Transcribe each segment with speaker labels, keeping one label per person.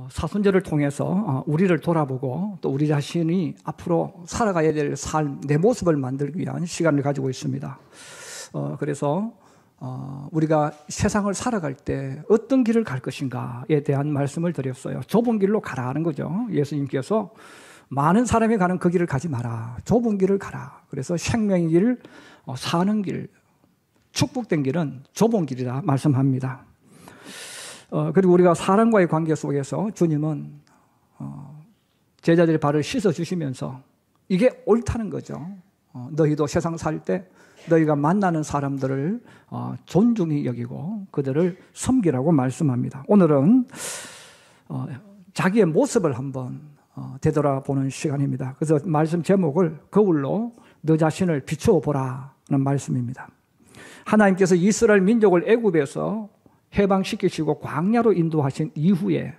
Speaker 1: 사순절을 통해서 우리를 돌아보고 또 우리 자신이 앞으로 살아가야 될 삶, 내 모습을 만들기 위한 시간을 가지고 있습니다. 그래서 우리가 세상을 살아갈 때 어떤 길을 갈 것인가에 대한 말씀을 드렸어요. 좁은 길로 가라 하는 거죠. 예수님께서 많은 사람이 가는 그 길을 가지 마라. 좁은 길을 가라. 그래서 생명의 길, 사는 길, 축복된 길은 좁은 길이다 말씀합니다. 그리고 우리가 사람과의 관계 속에서 주님은 제자들의 발을 씻어주시면서 이게 옳다는 거죠. 너희도 세상 살 때 너희가 만나는 사람들을 존중히 여기고 그들을 섬기라고 말씀합니다. 오늘은 자기의 모습을 한번 되돌아보는 시간입니다. 그래서 말씀 제목을 거울로 너 자신을 비추어 보라는 말씀입니다. 하나님께서 이스라엘 민족을 애굽에서 해방시키시고 광야로 인도하신 이후에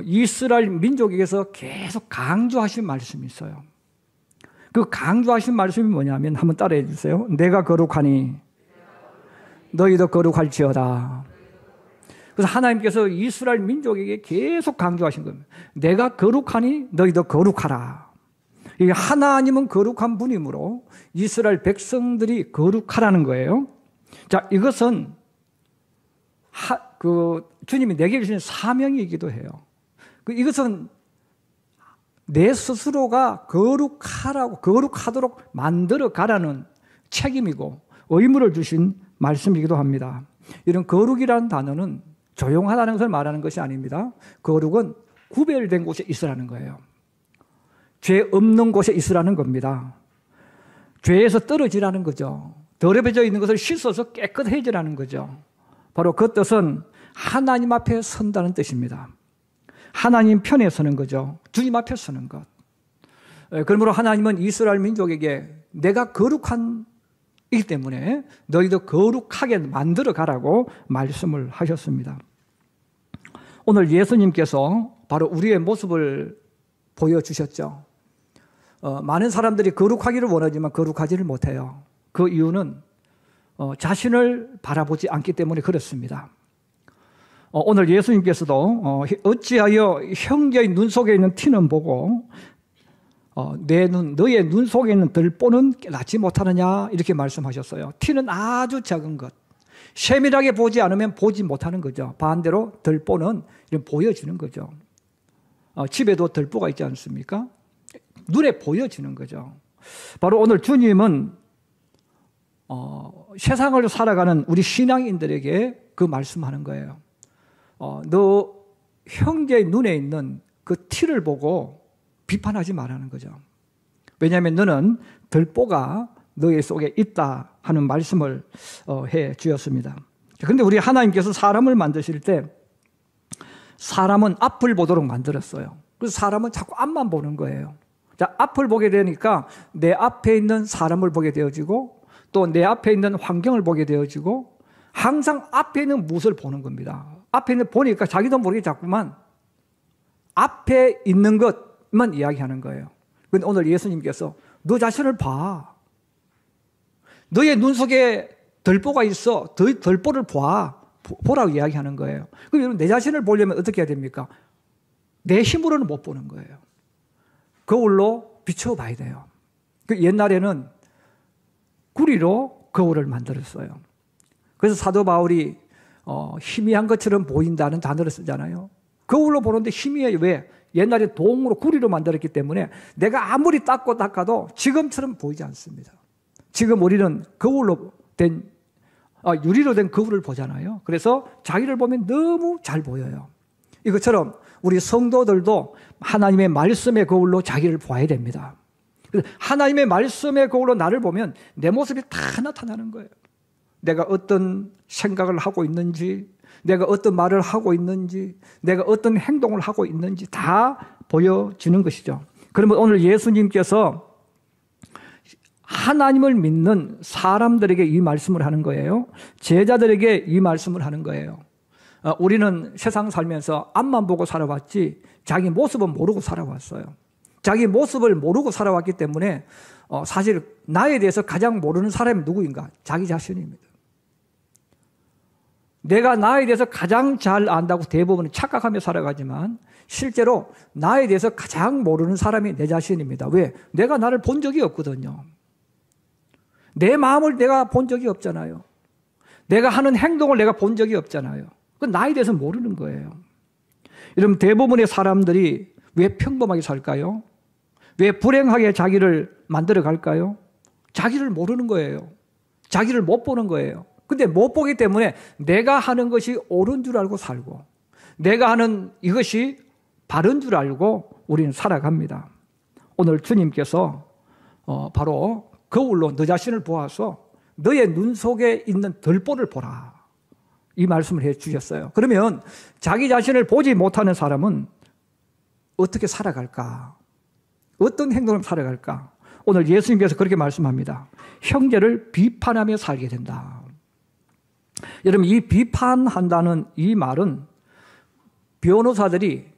Speaker 1: 이스라엘 민족에게서 계속 강조하신 말씀이 있어요. 그 강조하신 말씀이 뭐냐면 한번 따라해 주세요. 내가 거룩하니 너희도 거룩할지어다. 그래서 하나님께서 이스라엘 민족에게 계속 강조하신 겁니다. 내가 거룩하니 너희도 거룩하라. 이게 하나님은 거룩한 분이므로 이스라엘 백성들이 거룩하라는 거예요. 자, 이것은 주님이 내게 주신 사명이기도 해요. 이것은 내 스스로가 거룩하도록 만들어 가라는 책임이고 의무를 주신 말씀이기도 합니다. 이런 거룩이라는 단어는 조용하다는 것을 말하는 것이 아닙니다. 거룩은 구별된 곳에 있으라는 거예요. 죄 없는 곳에 있으라는 겁니다. 죄에서 떨어지라는 거죠. 더럽혀져 있는 것을 씻어서 깨끗해지라는 거죠. 바로 그 뜻은 하나님 앞에 선다는 뜻입니다. 하나님 편에 서는 거죠. 주님 앞에 서는 것. 그러므로 하나님은 이스라엘 민족에게 내가 거룩한이기 때문에 너희도 거룩하게 만들어 가라고 말씀을 하셨습니다. 오늘 예수님께서 바로 우리의 모습을 보여주셨죠. 많은 사람들이 거룩하기를 원하지만 거룩하지를 못해요. 그 이유는 자신을 바라보지 않기 때문에 그렇습니다. 오늘 예수님께서도 어찌하여 형제의 눈 속에 있는 티는 보고 너의 눈 속에 있는 들보는 깨닫지 못하느냐 이렇게 말씀하셨어요. 티는 아주 작은 것. 세밀하게 보지 않으면 보지 못하는 거죠. 반대로 들보는 보여지는 거죠. 집에도 들보가 있지 않습니까? 눈에 보여지는 거죠. 바로 오늘 주님은 세상을 살아가는 우리 신앙인들에게 그 말씀하는 거예요. 너 형제의 눈에 있는 그 티를 보고 비판하지 말라는 거죠. 왜냐하면 너는 들보가 너의 속에 있다 하는 말씀을 해 주었습니다. 그런데 우리 하나님께서 사람을 만드실 때 사람은 앞을 보도록 만들었어요. 그래서 사람은 자꾸 앞만 보는 거예요. 자, 앞을 보게 되니까 내 앞에 있는 사람을 보게 되어지고 또 내 앞에 있는 환경을 보게 되어지고 항상 앞에 있는 무엇을 보는 겁니다. 앞에 있는 보니까 자기도 모르게 자꾸만 앞에 있는 것만 이야기하는 거예요. 그런데 오늘 예수님께서 너 자신을 봐. 너의 눈 속에 들보가 있어. 들보를 보라고 이야기하는 거예요. 그럼 여러분 내 자신을 보려면 어떻게 해야 됩니까? 내 힘으로는 못 보는 거예요. 거울로 비춰봐야 돼요. 옛날에는 구리로 거울을 만들었어요. 그래서 사도 바울이 희미한 것처럼 보인다는 단어를 쓰잖아요. 거울로 보는데 희미해요. 왜? 옛날에 동으로 구리로 만들었기 때문에 내가 아무리 닦아도 지금처럼 보이지 않습니다. 지금 우리는 거울로 된 유리로 된 거울을 보잖아요. 그래서 자기를 보면 너무 잘 보여요. 이것처럼 우리 성도들도 하나님의 말씀의 거울로 자기를 봐야 됩니다. 하나님의 말씀의 거울로 나를 보면 내 모습이 다 나타나는 거예요. 내가 어떤 생각을 하고 있는지, 내가 어떤 말을 하고 있는지, 내가 어떤 행동을 하고 있는지 다 보여지는 것이죠. 그러면 오늘 예수님께서 하나님을 믿는 사람들에게 이 말씀을 하는 거예요. 제자들에게 이 말씀을 하는 거예요. 우리는 세상 살면서 앞만 보고 살아왔지 자기 모습은 모르고 살아왔어요. 자기 모습을 모르고 살아왔기 때문에 사실 나에 대해서 가장 모르는 사람이 누구인가? 자기 자신입니다. 내가 나에 대해서 가장 잘 안다고 대부분 착각하며 살아가지만 실제로 나에 대해서 가장 모르는 사람이 내 자신입니다. 왜? 내가 나를 본 적이 없거든요. 내 마음을 내가 본 적이 없잖아요. 내가 하는 행동을 내가 본 적이 없잖아요. 그건 나에 대해서 모르는 거예요. 여러분, 대부분의 사람들이 왜 평범하게 살까요? 왜 불행하게 자기를 만들어 갈까요? 자기를 모르는 거예요. 자기를 못 보는 거예요. 근데 못 보기 때문에 내가 하는 것이 옳은 줄 알고 살고 내가 하는 이것이 바른 줄 알고 우리는 살아갑니다. 오늘 주님께서 바로 거울로 너 자신을 보아서 너의 눈 속에 있는 들보를 보라. 이 말씀을 해 주셨어요. 그러면 자기 자신을 보지 못하는 사람은 어떻게 살아갈까? 어떤 행동을 살아갈까? 오늘 예수님께서 그렇게 말씀합니다. 형제를 비판하며 살게 된다. 여러분, 이 비판한다는 이 말은 변호사들이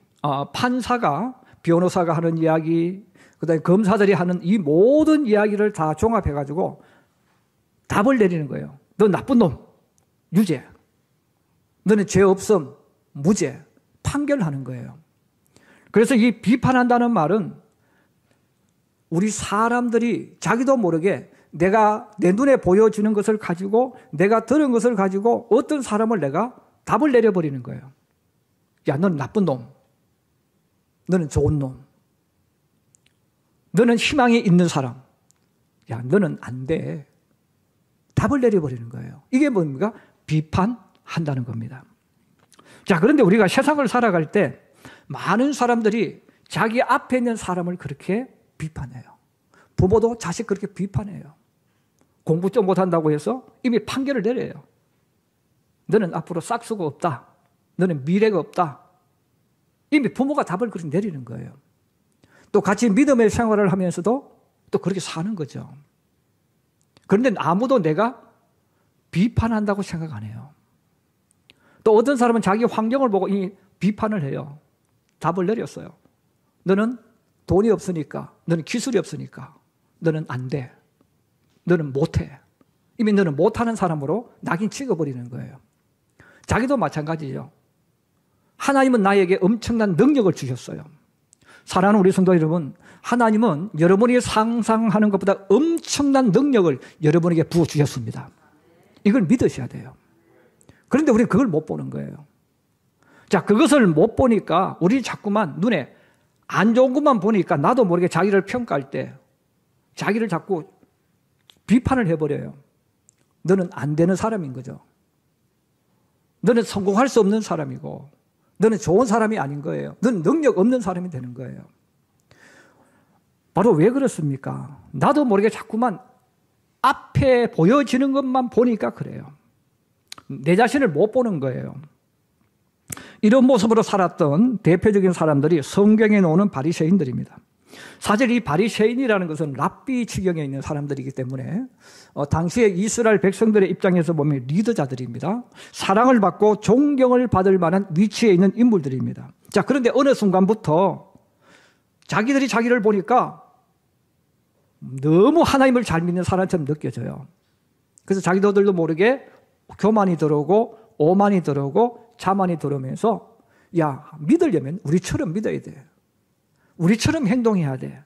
Speaker 1: 변호사가 하는 이야기, 그다음에 검사들이 하는 이 모든 이야기를 다 종합해가지고 답을 내리는 거예요. 너 나쁜 놈, 유죄. 너는 죄 없음, 무죄. 판결하는 거예요. 그래서 이 비판한다는 말은 우리 사람들이 자기도 모르게 내가 내 눈에 보여지는 것을 가지고 내가 들은 것을 가지고 어떤 사람을 내가 답을 내려버리는 거예요. 야, 너는 나쁜 놈. 너는 좋은 놈. 너는 희망이 있는 사람. 야, 너는 안 돼. 답을 내려버리는 거예요. 이게 뭡니까? 비판한다는 겁니다. 자, 그런데 우리가 세상을 살아갈 때 많은 사람들이 자기 앞에 있는 사람을 그렇게 비판해요. 부모도 자식 그렇게 비판해요. 공부 좀 못한다고 해서 이미 판결을 내려요. 너는 앞으로 싹수가 없다. 너는 미래가 없다. 이미 부모가 답을 그렇게 내리는 거예요. 또 같이 믿음의 생활을 하면서도 또 그렇게 사는 거죠. 그런데 아무도 내가 비판한다고 생각 안 해요. 또 어떤 사람은 자기 환경을 보고 이 비판을 해요. 답을 내렸어요. 너는 돈이 없으니까, 너는 기술이 없으니까, 너는 안 돼. 너는 못해. 이미 너는 못하는 사람으로 낙인 찍어버리는 거예요. 자기도 마찬가지죠. 하나님은 나에게 엄청난 능력을 주셨어요. 사랑하는 우리 성도 여러분, 하나님은 여러분이 상상하는 것보다 엄청난 능력을 여러분에게 부어주셨습니다. 이걸 믿으셔야 돼요. 그런데 우리는 그걸 못 보는 거예요. 자, 그것을 못 보니까 우리 자꾸만 눈에 안 좋은 것만 보니까 나도 모르게 자기를 평가할 때 자기를 자꾸 비판을 해버려요. 너는 안 되는 사람인 거죠. 너는 성공할 수 없는 사람이고 너는 좋은 사람이 아닌 거예요. 너는 능력 없는 사람이 되는 거예요. 바로 왜 그렇습니까? 나도 모르게 자꾸만 앞에 보여지는 것만 보니까 그래요. 내 자신을 못 보는 거예요. 이런 모습으로 살았던 대표적인 사람들이 성경에 나오는 바리새인들입니다. 사실 이 바리새인이라는 것은 랍비 지경에 있는 사람들이기 때문에 당시에 이스라엘 백성들의 입장에서 보면 리더자들입니다. 사랑을 받고 존경을 받을 만한 위치에 있는 인물들입니다. 자, 그런데 어느 순간부터 자기들이 자기를 보니까 너무 하나님을 잘 믿는 사람처럼 느껴져요. 그래서 자기들도 모르게 교만이 들어오고 오만이 들어오고 자만이 들어오면서 야, 믿으려면 우리처럼 믿어야 돼. 우리처럼 행동해야 돼.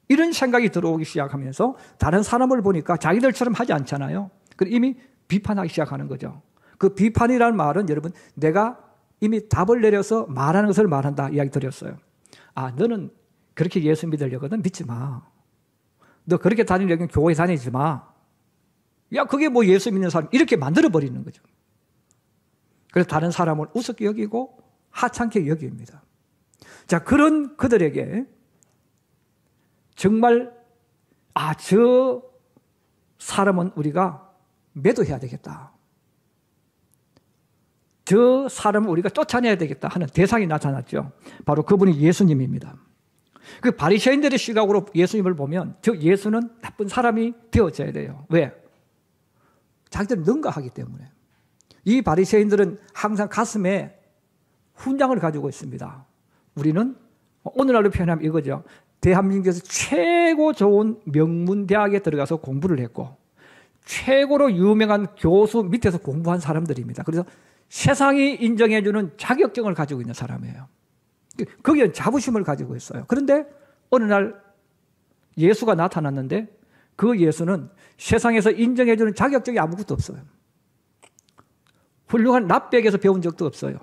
Speaker 1: 이런 생각이 들어오기 시작하면서 다른 사람을 보니까 자기들처럼 하지 않잖아요. 그래서 이미 비판하기 시작하는 거죠. 그 비판이라는 말은 여러분 내가 이미 답을 내려서 말하는 것을 말한다 이야기 드렸어요. 아, 너는 그렇게 예수 믿으려거든 믿지 마. 너 그렇게 다니려면 교회 다니지 마. 야, 그게 뭐 예수 믿는 사람 이렇게 만들어버리는 거죠. 그래서 다른 사람을 우습게 여기고 하찮게 여깁니다. 자, 그런 그들에게 정말 저 사람은 우리가 매도해야 되겠다. 저 사람을 우리가 쫓아내야 되겠다 하는 대상이 나타났죠. 바로 그분이 예수님입니다. 그 바리새인들의 시각으로 예수님을 보면 저 예수는 나쁜 사람이 되어져야 돼요. 왜? 자기들은 능가하기 때문에. 이 바리새인들은 항상 가슴에 훈장을 가지고 있습니다. 우리는 오늘날로 표현하면 이거죠. 대한민국에서 최고 좋은 명문대학에 들어가서 공부를 했고 최고로 유명한 교수 밑에서 공부한 사람들입니다. 그래서 세상이 인정해주는 자격증을 가지고 있는 사람이에요. 거기에 자부심을 가지고 있어요. 그런데 어느 날 예수가 나타났는데 그 예수는 세상에서 인정해주는 자격증이 아무것도 없어요. 훌륭한 납백에서 배운 적도 없어요.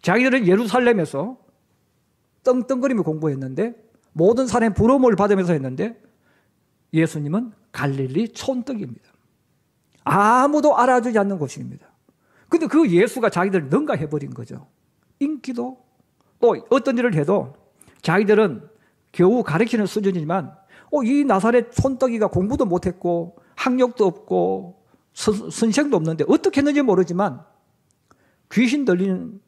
Speaker 1: 자기들은 예루살렘에서 떵떵거리며 공부했는데 모든 사람의 부러움을 받으면서 했는데 예수님은 갈릴리 촌떡입니다. 아무도 알아주지 않는 곳입니다. 근데 그 예수가 자기들을 능가해버린 거죠. 인기도 또 어떤 일을 해도 자기들은 겨우 가르치는 수준이지만 이 나사렛 촌떡이가 공부도 못했고 학력도 없고 선생도 없는데 어떻게 했는지 모르지만 귀신 들리는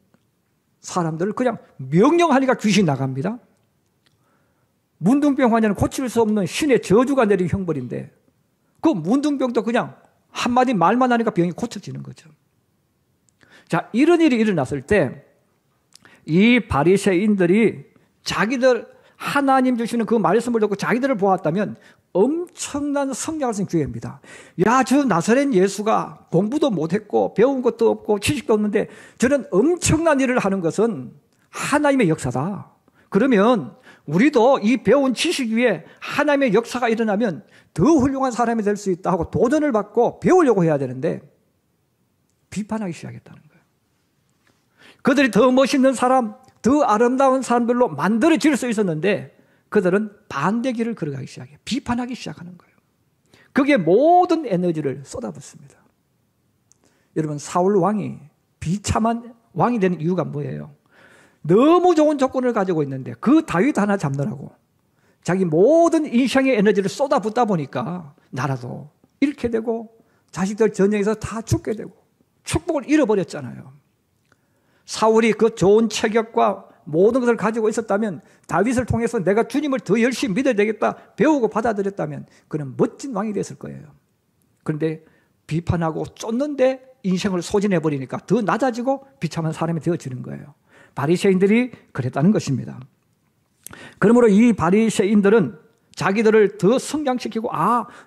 Speaker 1: 사람들을 그냥 명령하니까 귀신 나갑니다. 문둥병 환자는 고칠 수 없는 신의 저주가 내린 형벌인데 그 문둥병도 그냥 한마디 말만 하니까 병이 고쳐지는 거죠. 자, 이런 일이 일어났을 때 이 바리새인들이 자기들 하나님 주시는 그 말씀을 듣고 자기들을 보았다면 엄청난 성장을 쓴 기회입니다. 야, 저 나사렛 예수가 공부도 못했고 배운 것도 없고 지식도 없는데 저는 엄청난 일을 하는 것은 하나님의 역사다. 그러면 우리도 이 배운 지식 위에 하나님의 역사가 일어나면 더 훌륭한 사람이 될 수 있다 하고 도전을 받고 배우려고 해야 되는데 비판하기 시작했다는 거예요. 그들이 더 멋있는 사람, 더 아름다운 사람들로 만들어질 수 있었는데 그들은 반대 길을 걸어가기 시작해요. 비판하기 시작하는 거예요. 그게 모든 에너지를 쏟아붓습니다. 여러분, 사울 왕이 비참한 왕이 되는 이유가 뭐예요? 너무 좋은 조건을 가지고 있는데 그 다윗 하나 잡느라고 자기 모든 인생의 에너지를 쏟아붓다 보니까 나라도 잃게 되고 자식들 전쟁에서 다 죽게 되고 축복을 잃어버렸잖아요. 사울이 그 좋은 체격과 모든 것을 가지고 있었다면 다윗을 통해서 내가 주님을 더 열심히 믿어야 되겠다 배우고 받아들였다면 그는 멋진 왕이 됐을 거예요. 그런데 비판하고 쫓는데 인생을 소진해버리니까 더 낮아지고 비참한 사람이 되어지는 거예요. 바리새인들이 그랬다는 것입니다. 그러므로 이 바리새인들은 자기들을 더 성장시키고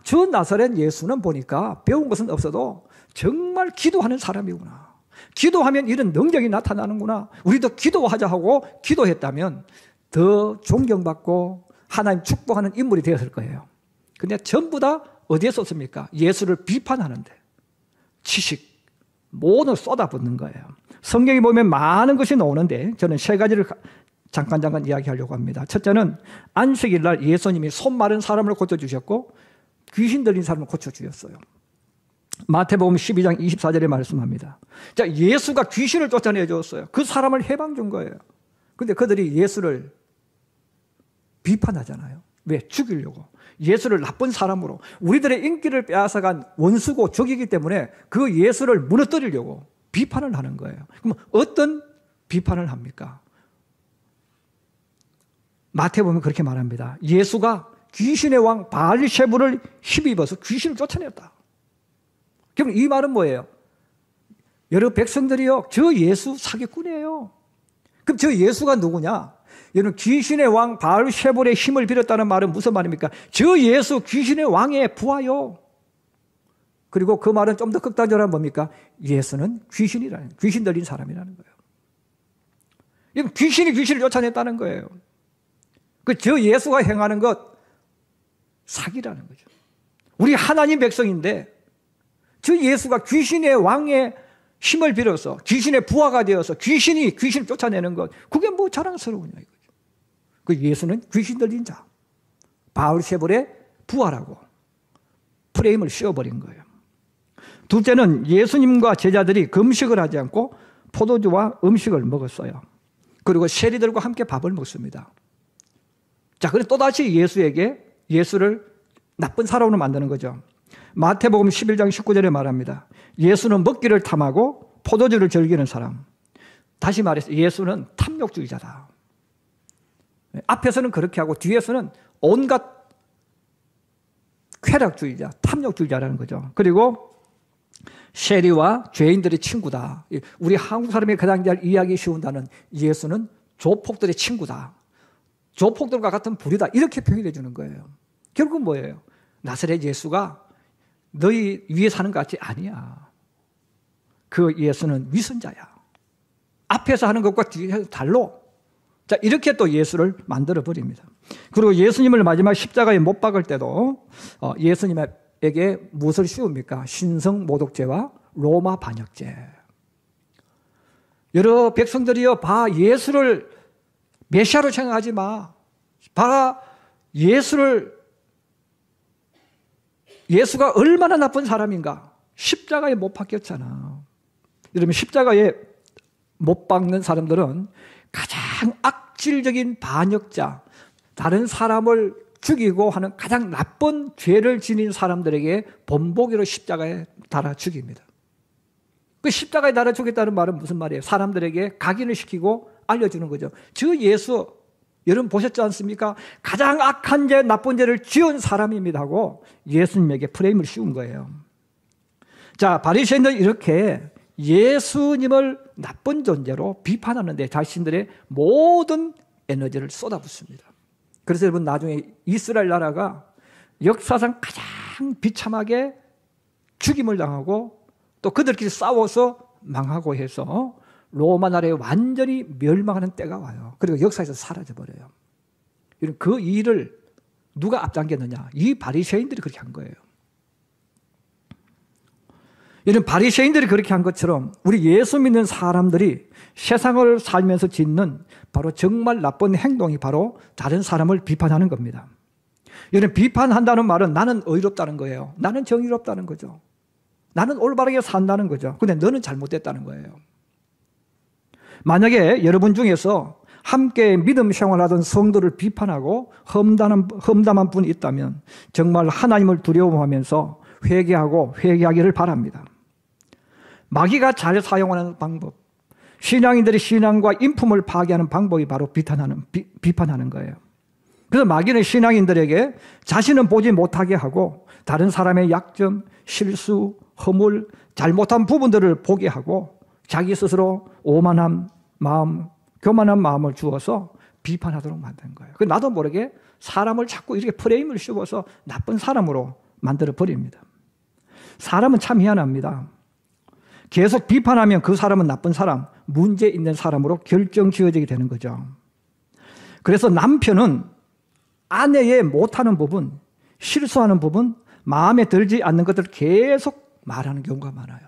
Speaker 1: 저 나사렛 예수는 보니까 배운 것은 없어도 정말 기도하는 사람이구나. 기도하면 이런 능력이 나타나는구나. 우리도 기도하자 하고 기도했다면 더 존경받고 하나님 축복하는 인물이 되었을 거예요. 근데 전부 다 어디에 쏟습니까? 예수를 비판하는데 지식 모두 쏟아붓는 거예요. 성경에 보면 많은 것이 나오는데 저는 세 가지를 잠깐 이야기하려고 합니다. 첫째는 안식일 날 예수님이 손 마른 사람을 고쳐주셨고 귀신 들린 사람을 고쳐주셨어요. 마태복음 12장 24절에 말씀합니다. 자, 예수가 귀신을 쫓아내 주었어요. 그 사람을 해방 준 거예요. 근데 그들이 예수를 비판하잖아요. 왜? 죽이려고. 예수를 나쁜 사람으로 우리들의 인기를 빼앗아간 원수고 적이기 때문에 그 예수를 무너뜨리려고 비판을 하는 거예요. 그럼 어떤 비판을 합니까? 마태복음은 그렇게 말합니다. 예수가 귀신의 왕 바알세불을 힘입어서 귀신을 쫓아냈다. 그럼 이 말은 뭐예요? 여러 백성들이요, 저 예수 사기꾼이에요. 그럼 저 예수가 누구냐? 여러분, 귀신의 왕 바알세불의 힘을 빌었다는 말은 무슨 말입니까? 저 예수 귀신의 왕의 부하요. 그리고 그 말은 좀 더 극단적으로 뭡니까? 예수는 귀신이라는, 귀신 들린 사람이라는 거예요. 이건 귀신이 귀신을 쫓아냈다는 거예요. 저 예수가 행하는 것 사기라는 거죠. 우리 하나님 백성인데 저 예수가 귀신의 왕의 힘을 빌어서 귀신의 부하가 되어서 귀신이 귀신을 쫓아내는 것, 그게 뭐 자랑스러우냐 이거죠. 그 예수는 귀신 들린 자, 바알세불의 부하라고 프레임을 씌워버린 거예요. 둘째는 예수님과 제자들이 금식을 하지 않고 포도주와 음식을 먹었어요. 그리고 세리들과 함께 밥을 먹습니다. 자, 그래서 또다시 예수를 나쁜 사람으로 만드는 거죠. 마태복음 11장 19절에 말합니다. 예수는 먹기를 탐하고 포도주를 즐기는 사람. 다시 말해서 예수는 탐욕주의자다. 앞에서는 그렇게 하고 뒤에서는 온갖 쾌락주의자, 탐욕주의자라는 거죠. 그리고 세리와 죄인들의 친구다. 우리 한국 사람이 가장 잘 이해하기 쉬운 단어는 예수는 조폭들의 친구다. 조폭들과 같은 불이다. 이렇게 표현해 주는 거예요. 결국은 뭐예요? 나사렛 예수가 너희 위에 사는 것 같지? 아니야. 그 예수는 위선자야. 앞에서 하는 것과 뒤에서 달로. 자, 이렇게 또 예수를 만들어 버립니다. 그리고 예수님을 마지막 십자가에 못 박을 때도 예수님에게 무엇을 씌웁니까? 신성 모독죄와 로마 반역죄. 여러 백성들이여, 봐, 예수를 메시아로 생각하지 마. 봐, 예수가 얼마나 나쁜 사람인가. 십자가에 못 박혔잖아. 이러면 십자가에 못 박는 사람들은 가장 악질적인 반역자, 다른 사람을 죽이고 하는 가장 나쁜 죄를 지닌 사람들에게 본보기로 십자가에 달아 죽입니다. 그 십자가에 달아 죽였다는 말은 무슨 말이에요? 사람들에게 각인을 시키고 알려주는 거죠. 저 예수, 여러분 보셨지 않습니까? 가장 악한 죄, 나쁜 죄를 지은 사람입니다 하고 예수님에게 프레임을 씌운 거예요. 자, 바리새인들은 이렇게 예수님을 나쁜 존재로 비판하는데 자신들의 모든 에너지를 쏟아붓습니다. 그래서 여러분, 나중에 이스라엘 나라가 역사상 가장 비참하게 죽임을 당하고 또 그들끼리 싸워서 망하고 해서 로마 나라에 완전히 멸망하는 때가 와요. 그리고 역사에서 사라져버려요. 그 일을 누가 앞당겼느냐? 이 바리새인들이 그렇게 한 거예요. 이런 바리새인들이 그렇게 한 것처럼 우리 예수 믿는 사람들이 세상을 살면서 짓는 바로 정말 나쁜 행동이 바로 다른 사람을 비판하는 겁니다. 이런 비판한다는 말은 나는 의롭다는 거예요. 나는 정의롭다는 거죠. 나는 올바르게 산다는 거죠. 근데 너는 잘못됐다는 거예요. 만약에 여러분 중에서 함께 믿음 생활하던 성도를 비판하고 험담한 분이 있다면 정말 하나님을 두려워하면서 회개하고 회개하기를 바랍니다. 마귀가 잘 사용하는 방법, 신앙인들의 신앙과 인품을 파괴하는 방법이 바로 비판하는 거예요. 그래서 마귀는 신앙인들에게 자신은 보지 못하게 하고 다른 사람의 약점, 실수, 허물, 잘못한 부분들을 보게 하고 자기 스스로 오만한 마음, 교만한 마음을 주어서 비판하도록 만든 거예요. 나도 모르게 사람을 자꾸 이렇게 프레임을 씌워서 나쁜 사람으로 만들어 버립니다. 사람은 참 희한합니다. 계속 비판하면 그 사람은 나쁜 사람, 문제 있는 사람으로 결정 지어지게 되는 거죠. 그래서 남편은 아내의 못하는 부분, 실수하는 부분, 마음에 들지 않는 것들을 계속 말하는 경우가 많아요.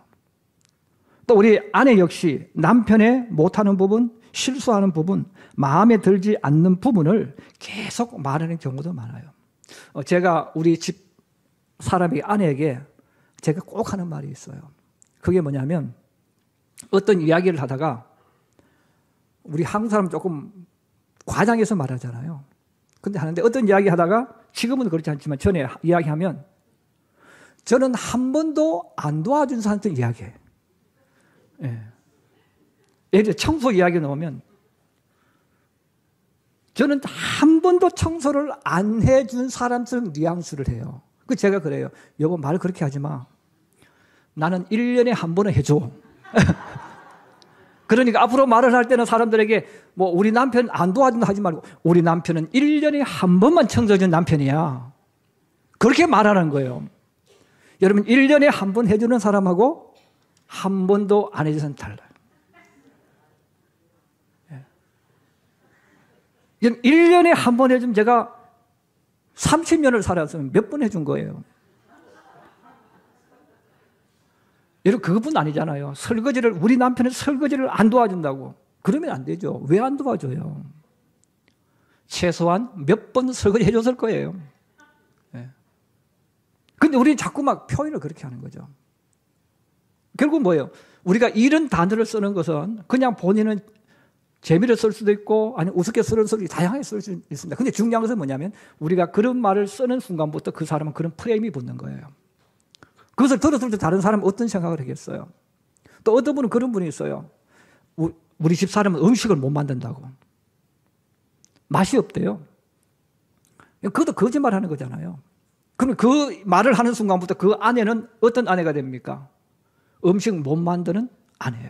Speaker 1: 또 우리 아내 역시 남편의 못하는 부분, 실수하는 부분, 마음에 들지 않는 부분을 계속 말하는 경우도 많아요. 제가 우리 집 사람이 아내에게 제가 꼭 하는 말이 있어요. 그게 뭐냐면 어떤 이야기를 하다가 우리 한국 사람 조금 과장해서 말하잖아요. 근데 하는데 어떤 이야기 하다가 지금은 그렇지 않지만 전에 이야기하면 저는 한 번도 안 도와준 사람한테 이야기해. 예. 예를 들어 청소 이야기 나오면 저는 한 번도 청소를 안 해준 사람처럼 뉘앙스를 해요. 그 제가 그래요. 여보 말 그렇게 하지 마. 나는 1년에 한 번은 해줘. 그러니까 앞으로 말을 할 때는 사람들에게 뭐 우리 남편 안 도와준다 하지 말고 우리 남편은 1년에 한 번만 청소해준 남편이야. 그렇게 말하는 거예요. 여러분 1년에 한 번 해주는 사람하고 한 번도 안 해주는 사람 달라요. 1년에 한 번 해주면 제가 30년을 살았으면 몇 번 해준 거예요. 여러분 그것뿐 아니잖아요. 우리 남편은 설거지를 안 도와준다고. 그러면 안 되죠. 왜 안 도와줘요? 최소한 몇 번 설거지 해줬을 거예요. 근데 우리는 자꾸 막 표현을 그렇게 하는 거죠. 결국 뭐예요? 우리가 이런 단어를 쓰는 것은 그냥 본인은 재미를 쓸 수도 있고 아니면 우습게 쓸 수도 있고 다양하게 쓸 수 있습니다. 근데 중요한 것은 뭐냐면 우리가 그런 말을 쓰는 순간부터 그 사람은 그런 프레임이 붙는 거예요. 그것을 들었을 때 다른 사람은 어떤 생각을 하겠어요? 또 어떤 분은 그런 분이 있어요. 우리 집 사람은 음식을 못 만든다고. 맛이 없대요. 그것도 거짓말 하는 거잖아요. 그럼 그 말을 하는 순간부터 그 아내는 어떤 아내가 됩니까? 음식 못 만드는 아내예요.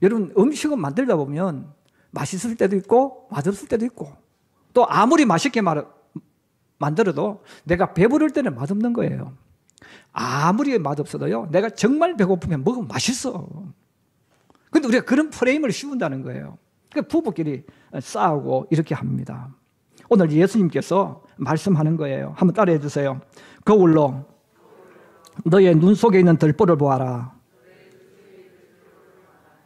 Speaker 1: 여러분 음식은 만들다 보면 맛있을 때도 있고 맛없을 때도 있고 또 아무리 맛있게 만들어도 내가 배부를 때는 맛없는 거예요. 아무리 맛없어도요, 내가 정말 배고프면 먹으면 맛있어. 근데 우리가 그런 프레임을 씌운다는 거예요. 그러니까 부부끼리 싸우고 이렇게 합니다. 오늘 예수님께서 말씀하는 거예요. 한번 따라해 주세요. 거울로 너의 눈 속에 있는 들보를 보아라.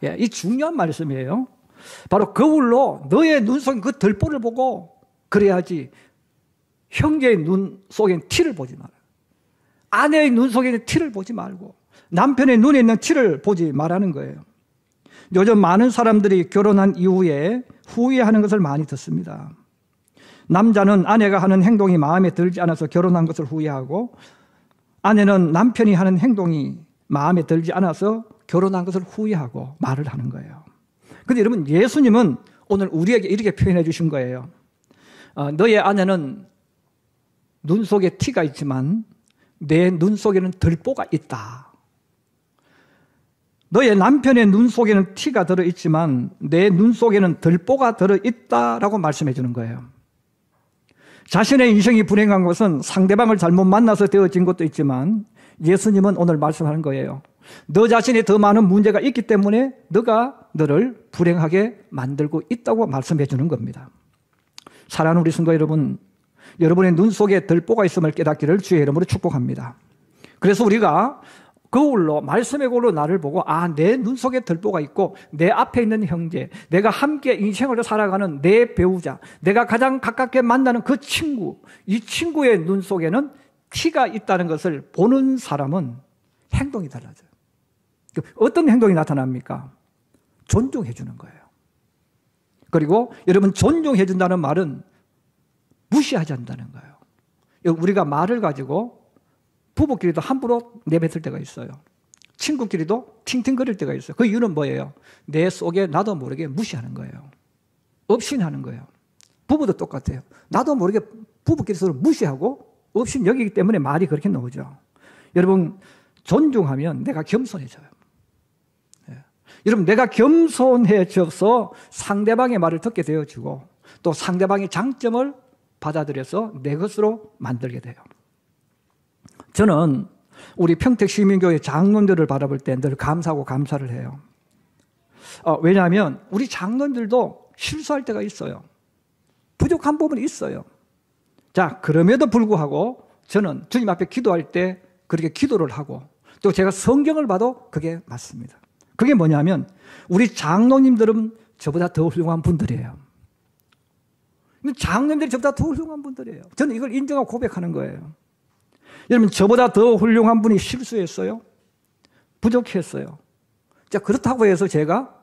Speaker 1: 예, 이 중요한 말씀이에요. 바로 거울로 너의 눈 속에 그 들보를 보고 그래야지 형제의 눈 속에 티를 보지 마라. 아내의 눈 속에 있는 티를 보지 말고 남편의 눈에 있는 티를 보지 말라는 거예요. 요즘 많은 사람들이 결혼한 이후에 후회하는 것을 많이 듣습니다. 남자는 아내가 하는 행동이 마음에 들지 않아서 결혼한 것을 후회하고 아내는 남편이 하는 행동이 마음에 들지 않아서 결혼한 것을 후회하고 말을 하는 거예요. 그런데 여러분, 예수님은 오늘 우리에게 이렇게 표현해 주신 거예요. 너의 아내는 눈 속에 티가 있지만 내 눈 속에는 들보가 있다. 너의 남편의 눈 속에는 티가 들어있지만 내 눈 속에는 들보가 들어있다라고 말씀해 주는 거예요. 자신의 인생이 불행한 것은 상대방을 잘못 만나서 되어진 것도 있지만 예수님은 오늘 말씀하는 거예요. 너 자신이 더 많은 문제가 있기 때문에 너가 너를 불행하게 만들고 있다고 말씀해 주는 겁니다. 사랑하는 우리 성도 여러분, 여러분의 눈 속에 들보가 있음을 깨닫기를 주의 이름으로 축복합니다. 그래서 우리가 거울로, 말씀의 거울로 나를 보고, 내 눈 속에 들보가 있고 내 앞에 있는 형제, 내가 함께 인생을 살아가는 내 배우자, 내가 가장 가깝게 만나는 그 친구, 이 친구의 눈 속에는 티가 있다는 것을 보는 사람은 행동이 달라져요. 어떤 행동이 나타납니까? 존중해 주는 거예요. 그리고 여러분, 존중해 준다는 말은 무시하지 않는다는 거예요. 우리가 말을 가지고 부부끼리도 함부로 내뱉을 때가 있어요. 친구끼리도 팅팅거릴 때가 있어요. 그 이유는 뭐예요? 내 속에 나도 모르게 무시하는 거예요. 업신하는 거예요. 부부도 똑같아요. 나도 모르게 부부끼리 서로 무시하고 업신 여기기 때문에 말이 그렇게 나오죠. 여러분, 존중하면 내가 겸손해져요. 여러분, 내가 겸손해져서 상대방의 말을 듣게 되어지고 또 상대방의 장점을 받아들여서 내 것으로 만들게 돼요. 저는 우리 평택시민교회 장로들을 바라볼 때 늘 감사하고 감사를 해요. 왜냐하면 우리 장로들도 실수할 때가 있어요. 부족한 부분이 있어요. 자, 그럼에도 불구하고 저는 주님 앞에 기도할 때 그렇게 기도를 하고 또 제가 성경을 봐도 그게 맞습니다. 그게 뭐냐면 우리 장로님들은 저보다 더 훌륭한 분들이에요. 장로님들이 저보다 더 훌륭한 분들이에요. 저는 이걸 인정하고 고백하는 거예요. 여러분, 저보다 더 훌륭한 분이 실수했어요? 부족했어요. 자, 그렇다고 해서 제가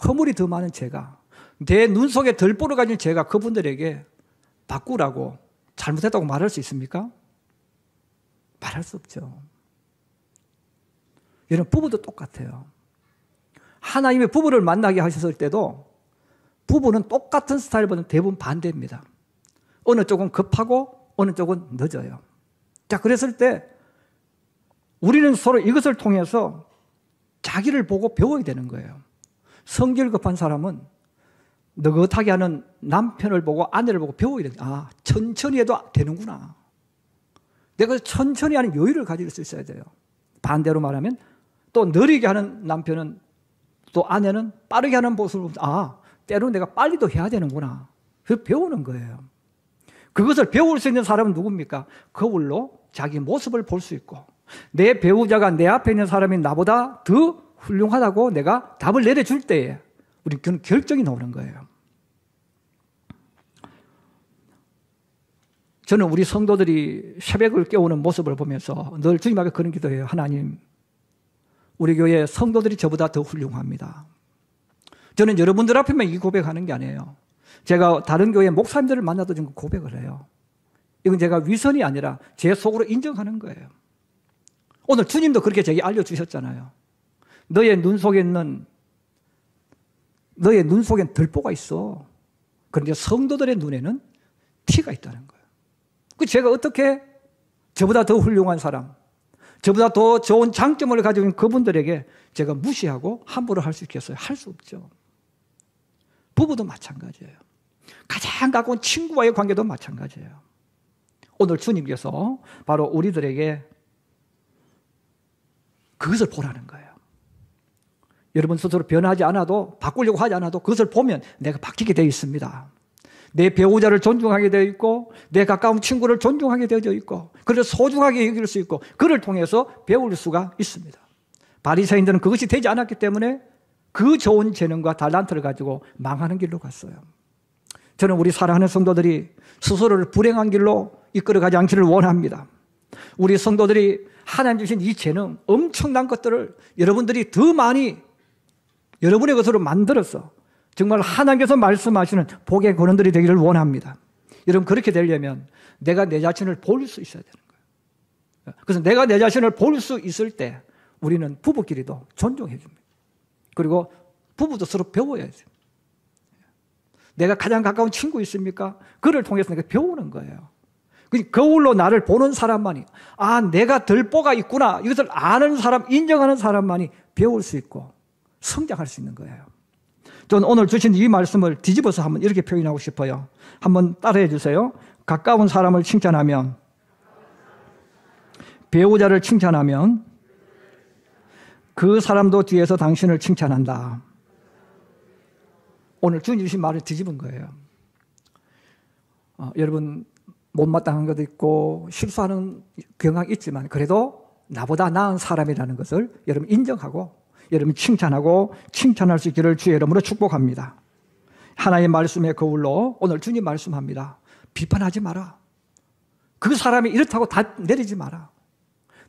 Speaker 1: 허물이 더 많은 제가 내 눈 속에 들보를 가진 제가 그분들에게 바꾸라고 잘못했다고 말할 수 있습니까? 말할 수 없죠. 여러분, 부부도 똑같아요. 하나님의 부부를 만나게 하셨을 때도 부부는 똑같은 스타일보다는 대부분 반대입니다. 어느 쪽은 급하고 어느 쪽은 늦어요. 자, 그랬을 때 우리는 서로 이것을 통해서 자기를 보고 배워야 되는 거예요. 성질 급한 사람은 느긋하게 하는 남편을 보고 아내를 보고 배워야 돼요. 천천히 해도 되는구나. 내가 천천히 하는 여유를 가질 수 있어야 돼요. 반대로 말하면 또 느리게 하는 남편은 또 아내는 빠르게 하는 모습을 보면 때로는 내가 빨리도 해야 되는구나. 그래서 배우는 거예요. 그것을 배울 수 있는 사람은 누굽니까? 거울로 자기 모습을 볼 수 있고 내 배우자가 내 앞에 있는 사람이 나보다 더 훌륭하다고 내가 답을 내려줄 때에 우리 결정이 나오는 거예요. 저는 우리 성도들이 새벽을 깨우는 모습을 보면서 늘 주님 앞에 그런 기도해요. 하나님, 우리 교회 성도들이 저보다 더 훌륭합니다. 저는 여러분들 앞에만 이 고백하는 게 아니에요. 제가 다른 교회 목사님들을 만나도 좀 고백을 해요. 이건 제가 위선이 아니라 제 속으로 인정하는 거예요. 오늘 주님도 그렇게 제게 알려주셨잖아요. 너의 눈 속에는 들보가 있어. 그런데 성도들의 눈에는 티가 있다는 거예요. 그 제가 어떻게 저보다 더 훌륭한 사람, 저보다 더 좋은 장점을 가지고 있는 그분들에게 제가 무시하고 함부로 할 수 있겠어요? 할 수 없죠. 부부도 마찬가지예요. 가장 가까운 친구와의 관계도 마찬가지예요. 오늘 주님께서 바로 우리들에게 그것을 보라는 거예요. 여러분 스스로 변하지 않아도, 바꾸려고 하지 않아도 그것을 보면 내가 바뀌게 되어 있습니다. 내 배우자를 존중하게 되어 있고, 내 가까운 친구를 존중하게 되어 있고, 그를 소중하게 여길 수 있고, 그를 통해서 배울 수가 있습니다. 바리새인들은 그것이 되지 않았기 때문에 그 좋은 재능과 달란트를 가지고 망하는 길로 갔어요. 저는 우리 사랑하는 성도들이 스스로를 불행한 길로 이끌어가지 않기를 원합니다. 우리 성도들이 하나님 주신 이 재능, 엄청난 것들을 여러분들이 더 많이 여러분의 것으로 만들어서 정말 하나님께서 말씀하시는 복의 근원들이 되기를 원합니다. 여러분, 그렇게 되려면 내가 내 자신을 볼 수 있어야 되는 거예요. 그래서 내가 내 자신을 볼 수 있을 때 우리는 부부끼리도 존중해 줍니다. 그리고 부부도 서로 배워야죠. 내가 가장 가까운 친구 있습니까? 그를 통해서 내가 배우는 거예요. 거울로 나를 보는 사람만이, 아, 내가 덜보가 있구나, 이것을 아는 사람, 인정하는 사람만이 배울 수 있고 성장할 수 있는 거예요. 저는 오늘 주신 이 말씀을 뒤집어서 한번 이렇게 표현하고 싶어요. 한번 따라해 주세요. 가까운 사람을 칭찬하면, 배우자를 칭찬하면 그 사람도 뒤에서 당신을 칭찬한다. 오늘 주님 주신 말을 뒤집은 거예요. 여러분, 못마땅한 것도 있고 실수하는 경향이 있지만 그래도 나보다 나은 사람이라는 것을 여러분 인정하고 여러분 칭찬하고 칭찬할 수 있기를 주의 이름으로 축복합니다. 하나님의 말씀의 거울로 오늘 주님 말씀합니다. 비판하지 마라. 그 사람이 이렇다고 다 내리지 마라.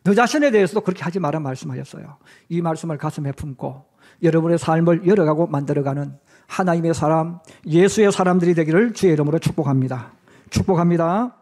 Speaker 1: 너 자신에 대해서도 그렇게 하지 마라 말씀하셨어요. 이 말씀을 가슴에 품고 여러분의 삶을 열어가고 만들어가는 하나님의 사람, 예수의 사람들이 되기를 주의 이름으로 축복합니다. 축복합니다.